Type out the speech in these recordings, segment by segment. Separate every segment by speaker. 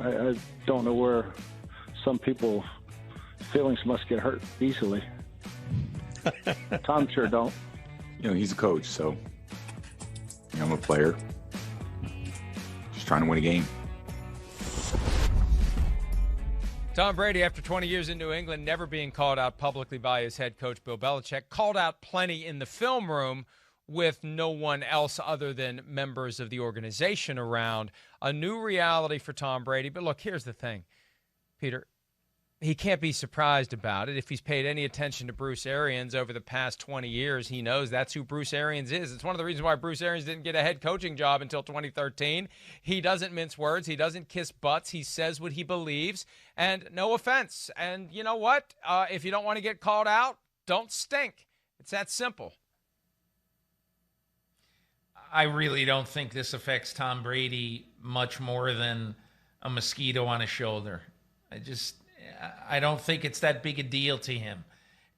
Speaker 1: I don't know where some people feelings must get hurt easily. Tom sure don't.
Speaker 2: He's a coach, so I'm a player. Just trying to win a game.
Speaker 3: Tom Brady, after 20 years in New England, never being called out publicly by his head coach, Bill Belichick, called out plenty in the film room with no one else other than members of the organization around. A new reality for Tom Brady. But look, here's the thing, Peter. He can't be surprised about it. If he's paid any attention to Bruce Arians over the past 20 years, he knows that's who Bruce Arians is. It's one of the reasons why Bruce Arians didn't get a head coaching job until 2013. He doesn't mince words. He doesn't kiss butts. He says what he believes. And no offense. And you know what? If you don't want to get called out, don't stink. It's that simple.
Speaker 4: I really don't think this affects Tom Brady much more than a mosquito on his shoulder. I don't think it's that big a deal to him.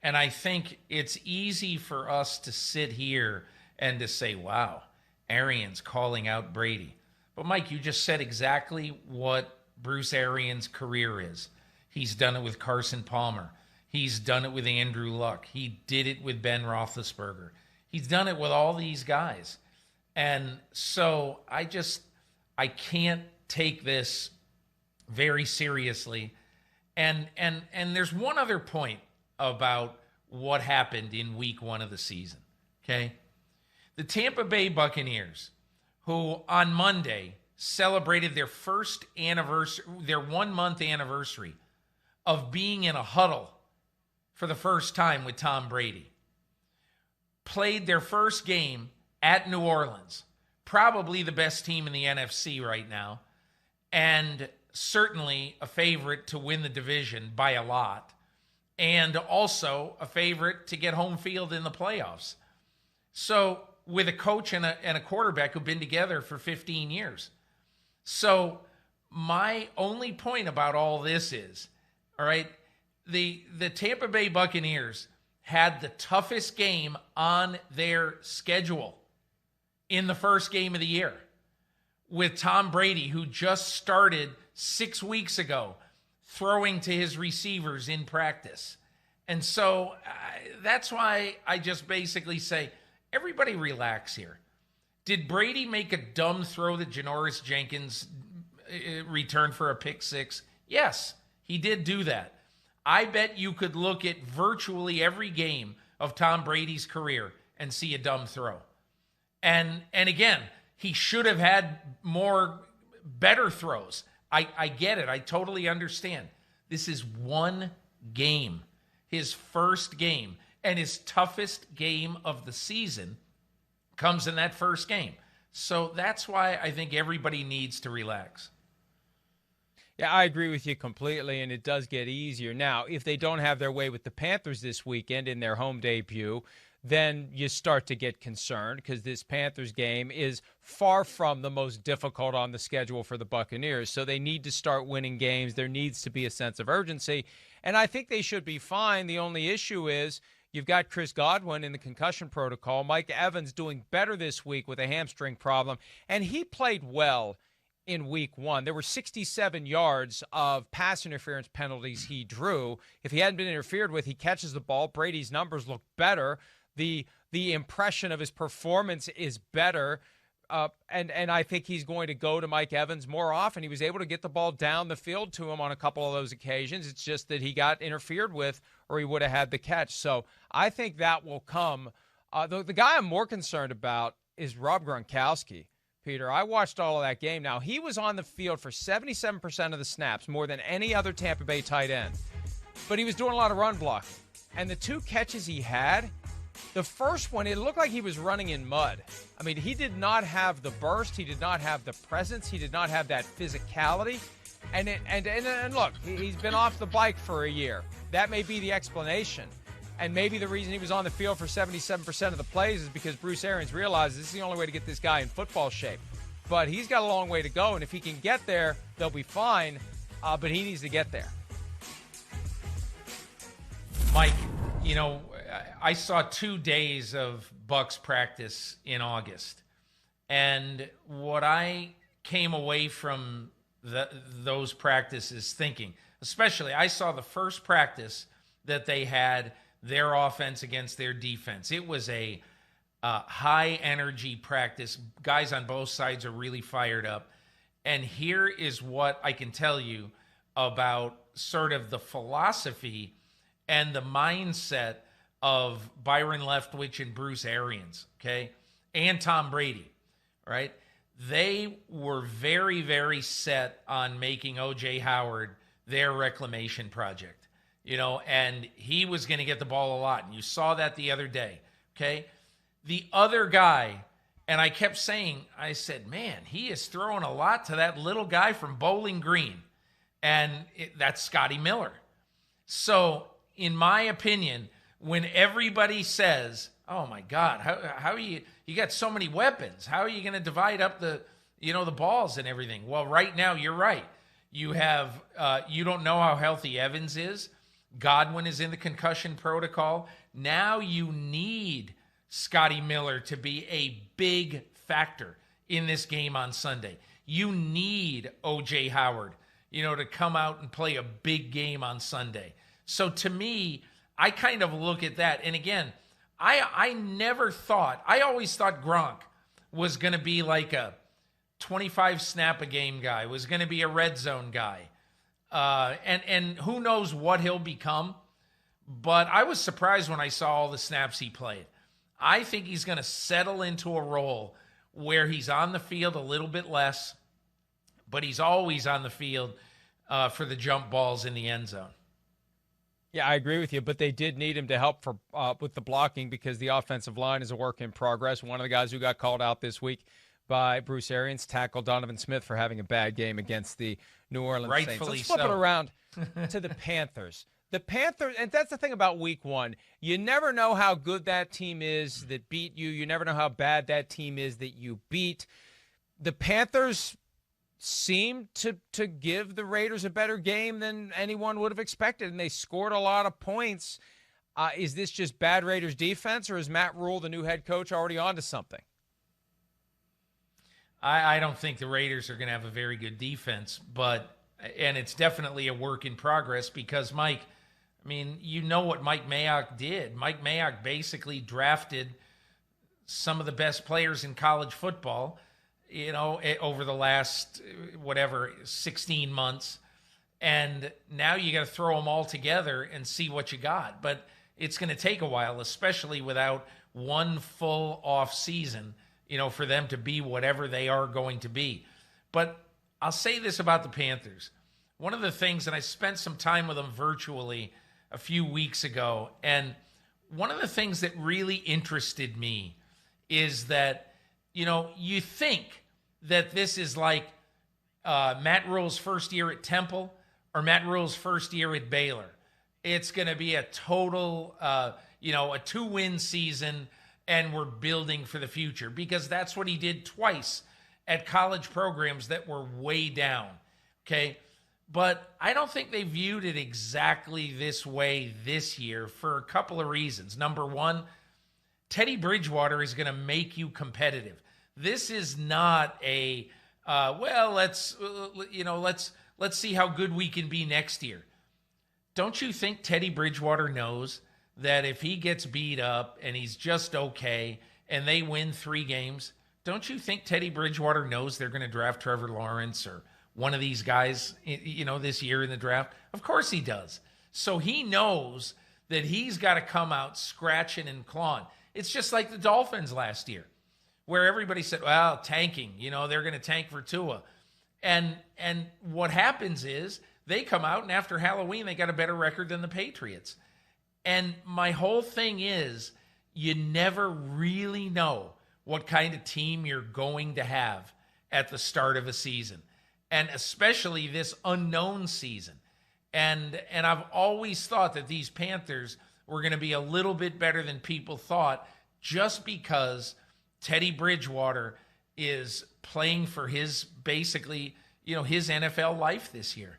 Speaker 4: And I think it's easy for us to sit here and to say, wow, Arians calling out Brady. But Mike, you just said exactly what Bruce Arians' career is. He's done it with Carson Palmer. He's done it with Andrew Luck. He did it with Ben Roethlisberger. He's done it with all these guys. And so I can't take this very seriously. And there's one other point about what happened in week 1 of the season, okay? The Tampa Bay Buccaneers, who on Monday celebrated their 1-month anniversary of being in a huddle for the first time with Tom Brady, played their first game at New Orleans, probably the best team in the NFC right now, and certainly a favorite to win the division by a lot, and also a favorite to get home field in the playoffs. So with a coach and a quarterback who've been together for 15 years. So my only point about all this is, all right, the Tampa Bay Buccaneers had the toughest game on their schedule in the first game of the year with Tom Brady, who just started 6 weeks ago throwing to his receivers in practice. And so that's why I just basically say, everybody relax here. Did Brady make a dumb throw that Janoris Jenkins returned for a pick six? Yes, he did do that. I bet you could look at virtually every game of Tom Brady's career and see a dumb throw. And again, he should have had better throws. I get it. I totally understand. This is one game, his first game, and his toughest game of the season comes in that first game. So that's why I think everybody needs to relax.
Speaker 3: Yeah, I agree with you completely, and it does get easier. Now, if they don't have their way with the Panthers this weekend in their home debut, then you start to get concerned because this Panthers game is far from the most difficult on the schedule for the Buccaneers. So they need to start winning games. There needs to be a sense of urgency. And I think they should be fine. The only issue is you've got Chris Godwin in the concussion protocol. Mike Evans doing better this week with a hamstring problem. And he played well in week 1. There were 67 yards of pass interference penalties he drew. If he hadn't been interfered with, he catches the ball. Brady's numbers look better. The impression of his performance is better, and I think he's going to go to Mike Evans more often. He was able to get the ball down the field to him on a couple of those occasions. It's just that he got interfered with or he would have had the catch. So I think that will come. The guy I'm more concerned about is Rob Gronkowski. Peter, I watched all of that game. Now, he was on the field for 77% of the snaps, more than any other Tampa Bay tight end. But he was doing a lot of run blocking. And the 2 catches he had, the first one, it looked like he was running in mud. I mean, he did not have the burst. He did not have the presence. He did not have that physicality. And look, he's been off the bike for a year. That may be the explanation. And maybe the reason he was on the field for 77% of the plays is because Bruce Arians realized this is the only way to get this guy in football shape. But he's got a long way to go, and if he can get there, they'll be fine. But he needs to get there.
Speaker 4: Mike, I saw 2 days of Bucs practice in August. And what I came away from those practices thinking. Especially, I saw the first practice that they had, their offense against their defense. It was a high-energy practice. Guys on both sides are really fired up. And here is what I can tell you about sort of the philosophy and the mindset of Byron Leftwich and Bruce Arians, okay, and Tom Brady, right? They were very, very set on making O.J. Howard their reclamation project, and he was going to get the ball a lot. And you saw that the other day, okay? The other guy, and I kept saying, I said, man, he is throwing a lot to that little guy from Bowling Green, and that's Scotty Miller. So, in my opinion, when everybody says, oh my God, how are you got so many weapons. How are you going to divide up the balls and everything? Well, right now, you're right. You have, you don't know how healthy Evans is. Godwin is in the concussion protocol. Now you need Scotty Miller to be a big factor in this game on Sunday. You need O.J. Howard, to come out and play a big game on Sunday. So to me, I kind of look at that. And again, I always thought Gronk was going to be like a 25 snap a game guy, was going to be a red zone guy. And who knows what he'll become. But I was surprised when I saw all the snaps he played. I think he's going to settle into a role where he's on the field a little bit less, but he's always on the field for the jump balls in the end zone.
Speaker 3: Yeah, I agree with you, but they did need him to help with the blocking because the offensive line is a work in progress. One of the guys who got called out this week by Bruce Arians tackled Donovan Smith for having a bad game against the New Orleans Saints.
Speaker 4: Rightfully
Speaker 3: Let's flip it
Speaker 4: so.
Speaker 3: around to the Panthers. The Panthers, and that's the thing about week one. You never know how good that team is that beat you. You never know how bad that team is that you beat. The Panthers seemed to give the Raiders a better game than anyone would have expected, and they scored a lot of points. Is this just bad Raiders defense, or is Matt Rule, the new head coach, already onto something?
Speaker 4: I don't think the Raiders are going to have a very good defense, and it's definitely a work in progress because, Mike, I mean, you know what Mike Mayock did. Mike Mayock basically drafted some of the best players in college football, over the last, 16 months. And now you got to throw them all together and see what you got. But it's going to take a while, especially without one full off season, for them to be whatever they are going to be. But I'll say this about the Panthers. One of the things, and I spent some time with them virtually a few weeks ago, and one of the things that really interested me is that, you think that this is like Matt Rule's first year at Temple or Matt Rule's first year at Baylor. It's going to be a total, a 2-win season, and we're building for the future because that's what he did twice at college programs that were way down, okay? But I don't think they viewed it exactly this way this year for a couple of reasons. Number one, Teddy Bridgewater is going to make you competitive. This is not a, let's see how good we can be next year. Don't you think Teddy Bridgewater knows that if he gets beat up and he's just okay and they win 3 games, don't you think Teddy Bridgewater knows they're going to draft Trevor Lawrence or one of these guys, this year in the draft? Of course he does. So he knows that he's got to come out scratching and clawing. It's just like the Dolphins last year, where everybody said, well, tanking, they're going to tank for Tua. And what happens is they come out, and after Halloween, they got a better record than the Patriots. And my whole thing is you never really know what kind of team you're going to have at the start of a season, and especially this unknown season. And I've always thought that these Panthers were going to be a little bit better than people thought just because Teddy Bridgewater is playing for his basically, his NFL life this year.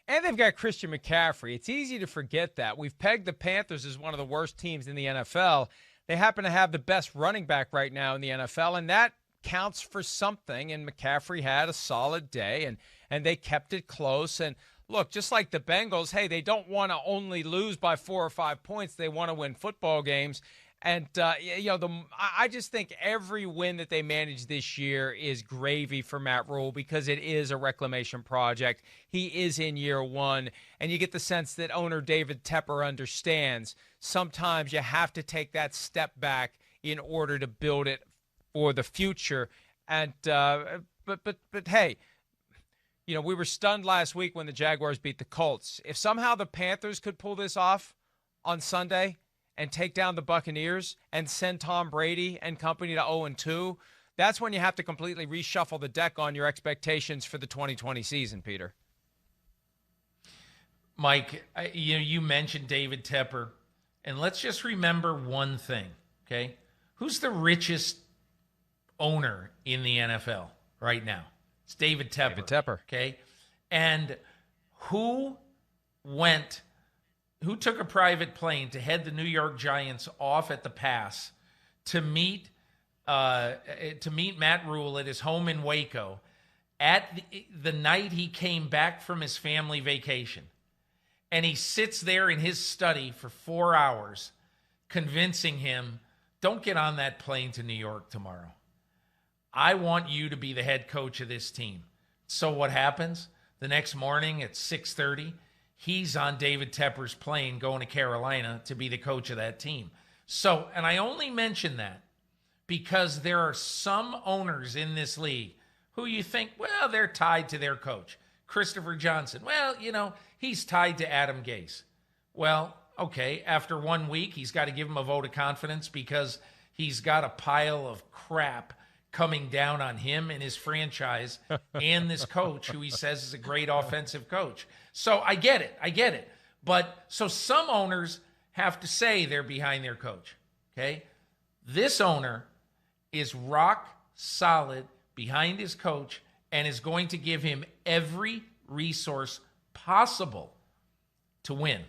Speaker 3: And they've got Christian McCaffrey. It's easy to forget that. We've pegged the Panthers as one of the worst teams in the NFL. They happen to have the best running back right now in the NFL, and that counts for something, and McCaffrey had a solid day, and they kept it close. And look, just like the Bengals, hey, they don't want to only lose by 4 or 5 points. They want to win football games. And, I just think every win that they manage this year is gravy for Matt Rule because it is a reclamation project. He is in year one, and you get the sense that owner David Tepper understands sometimes you have to take that step back in order to build it for the future. And but hey, we were stunned last week when the Jaguars beat the Colts. If somehow the Panthers could pull this off on Sunday and take down the Buccaneers and send Tom Brady and company to 0-2, that's when you have to completely reshuffle the deck on your expectations for the 2020 season, Peter.
Speaker 4: Mike, you mentioned David Tepper, and let's just remember one thing, okay? Who's the richest owner in the NFL right now? It's David Tepper.
Speaker 3: David Tepper.
Speaker 4: Okay? And who took a private plane to head the New York Giants off at the pass to meet Matt Rule at his home in Waco at the night he came back from his family vacation? And he sits there in his study for 4 hours convincing him, don't get on that plane to New York tomorrow. I want you to be the head coach of this team. So what happens? The next morning at 6:30, he's on David Tepper's plane going to Carolina to be the coach of that team. So, and I only mention that because there are some owners in this league who you think, well, they're tied to their coach. Christopher Johnson, well, he's tied to Adam Gase. Well, okay, after 1 week, he's got to give him a vote of confidence because he's got a pile of crap coming down on him and his franchise and this coach who he says is a great offensive coach. So I get it. But so some owners have to say they're behind their coach, okay? This owner is rock solid behind his coach and is going to give him every resource possible to win.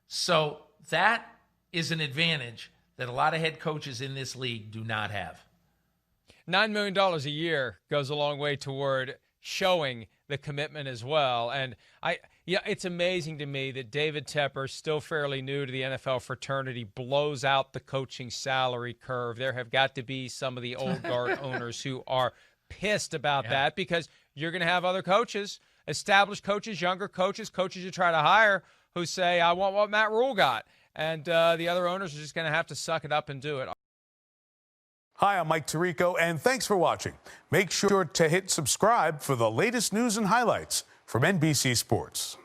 Speaker 4: So that is an advantage that a lot of head coaches in this league do not have.
Speaker 3: $9 million a year goes a long way toward showing the commitment as well. And it's amazing to me that David Tepper, still fairly new to the NFL fraternity, blows out the coaching salary curve. There have got to be some of the old guard owners who are pissed about that because you're going to have other coaches, established coaches, younger coaches you try to hire who say, I want what Matt Rule got. And the other owners are just going to have to suck it up and do it.
Speaker 5: Hi, I'm Mike Tirico, and thanks for watching. Make sure to hit subscribe for the latest news and highlights from NBC Sports.